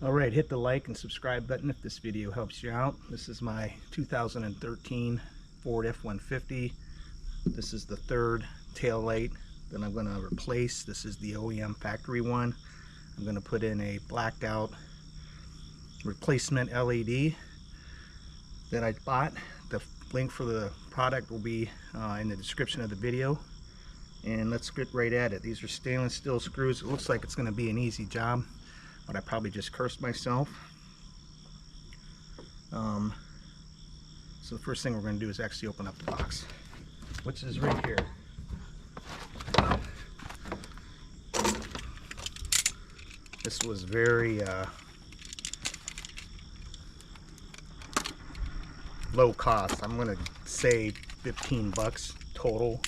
Alright, hit the like and subscribe button if this video helps you out. This is my 2013 Ford F-150. This is the third tail light that I'm going to replace. This is the OEM factory one. I'm going to put in a blacked out replacement LED that I bought. The link for the product will be in the description of the video. And let's get right at it. These are stainless steel screws. It looks like it's going to be an easy job, but I probably just cursed myself. So the first thing we're going to do is actually open up the box, which is right here. This was very low cost. I'm going to say 15 bucks total.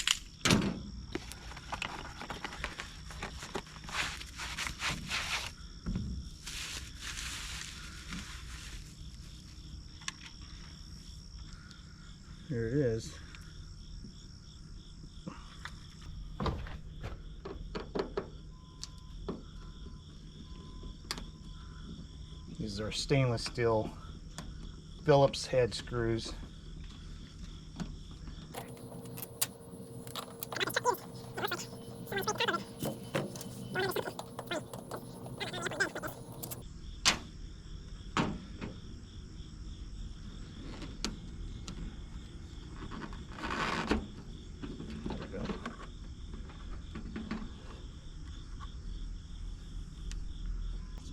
There it is. These are stainless steel Phillips head screws.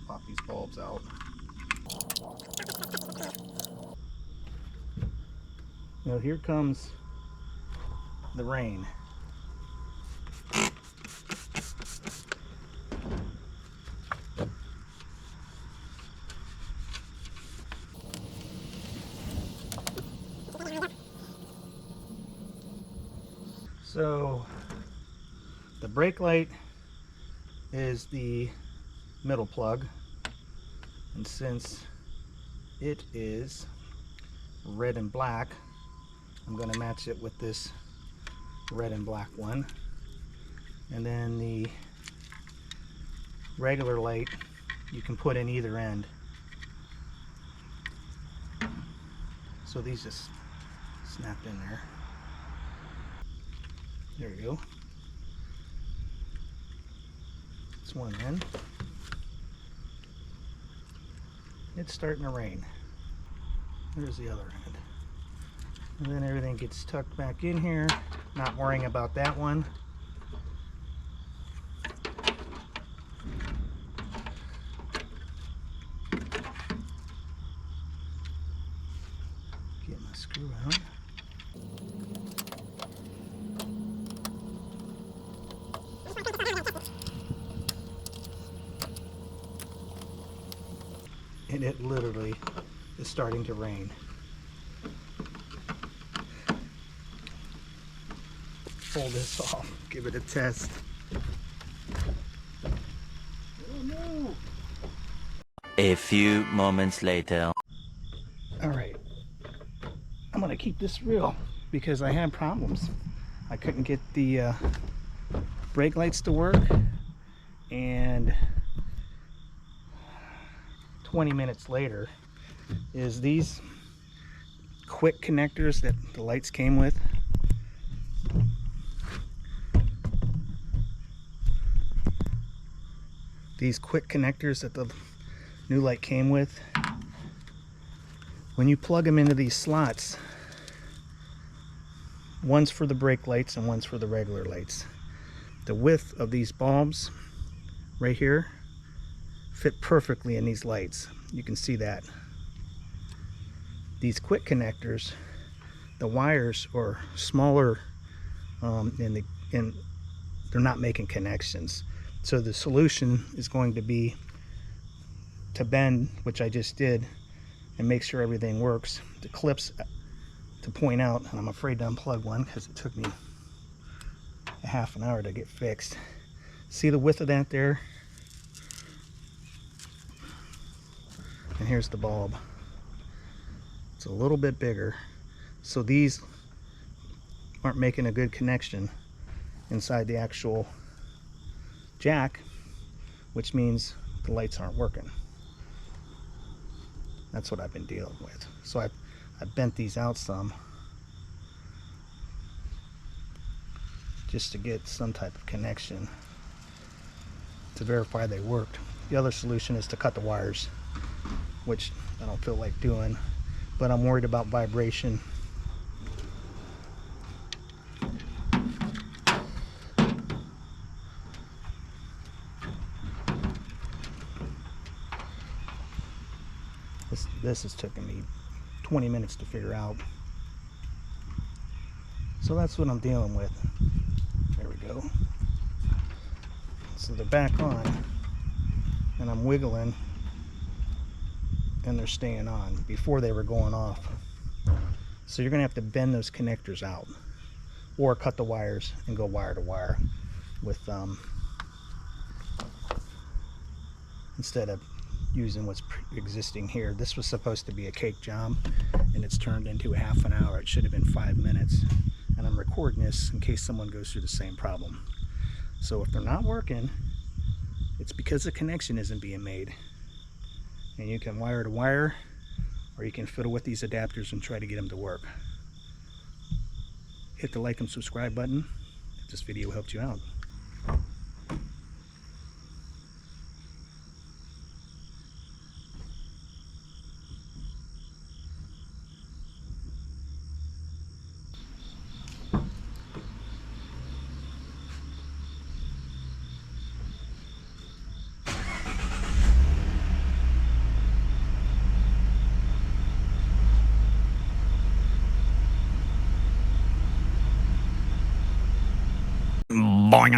Pop these bulbs out. Now here comes the rain. So the brake light is the middle plug, and since it is red and black, I'm going to match it with this red and black one. And then the regular light you can put in either end. So these just snap in there. There we go. It's one end. It's starting to rain. There's the other end. And then everything gets tucked back in here. Not worrying about that one. Get my screw out. And it literally is starting to rain. Pull this off, give it a test. Oh no! A few moments later. Alright, I'm gonna keep this real because I had problems. I couldn't get the brake lights to work, and 20 minutes later is these quick connectors that the lights came with. These quick connectors that the new light came with, when you plug them into these slots, one's for the brake lights and one's for the regular lights. The width of these bulbs right here fit perfectly in these lights. You can see that. These quick connectors, the wires are smaller, and they're not making connections. So the solution is going to be to bend, which I just did, and make sure everything works. The clips to point out, and I'm afraid to unplug one because it took me a half an hour to get fixed. See the width of that there? And here's the bulb. It's a little bit bigger. So these aren't making a good connection inside the actual jack, which means the lights aren't working. That's what I've been dealing with. So I bent these out some just to get some type of connection to verify they worked. The other solution is to cut the wires, which I don't feel like doing, but I'm worried about vibration. This has taken me 20 minutes to figure out. So that's what I'm dealing with. There we go. So they're back on, and I'm wiggling, and they're staying on. Before they were going off. So you're gonna have to bend those connectors out, or cut the wires and go wire to wire with instead of using what's existing here. This was supposed to be a cake job, and it's turned into a half an hour. It should have been 5 minutes, and I'm recording this in case someone goes through the same problem. So if they're not working, it's because the connection isn't being made. And you can wire to wire, or you can fiddle with these adapters and try to get them to work. Hit the like and subscribe button if this video helped you out. Boing.